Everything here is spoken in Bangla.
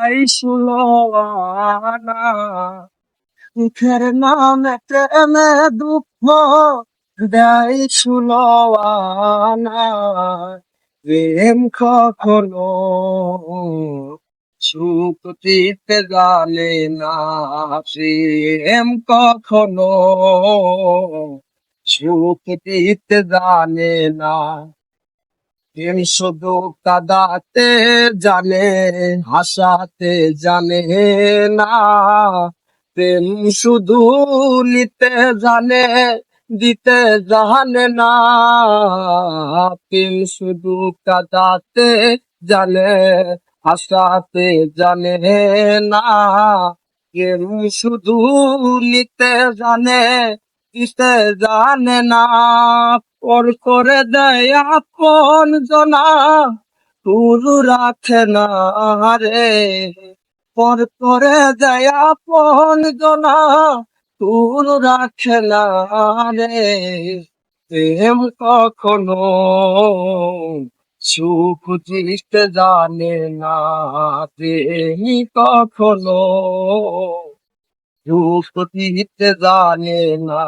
দেয় সুলোয়ানা, সুখের নামে প্রেমে দুঃখ দেয় সুলোয়ানা। প্রেম কখনো সুখ দিতে জানে না, প্রেম কখনো সুখ দিতে জানে না। প্রেম শুধু কাঁদাতে জানে, হাসাতে জানে না। প্রেম শুধু নিতে জানে, দিতে জানে না। প্রেম শুধু কাঁদাতে জানে, হাসাতে জানে না। প্রেম শুধু নিতে জানে, দিতে জানে না। পর করে দেয় আপন জনা, শুরু রাখে না রে। পর করে দেয় আপন জনা, শুরু রাখে না রে। প্রেম কখনো সুখ দিতে জানে না, প্রেম কখনো সুখ দিতে জানে না।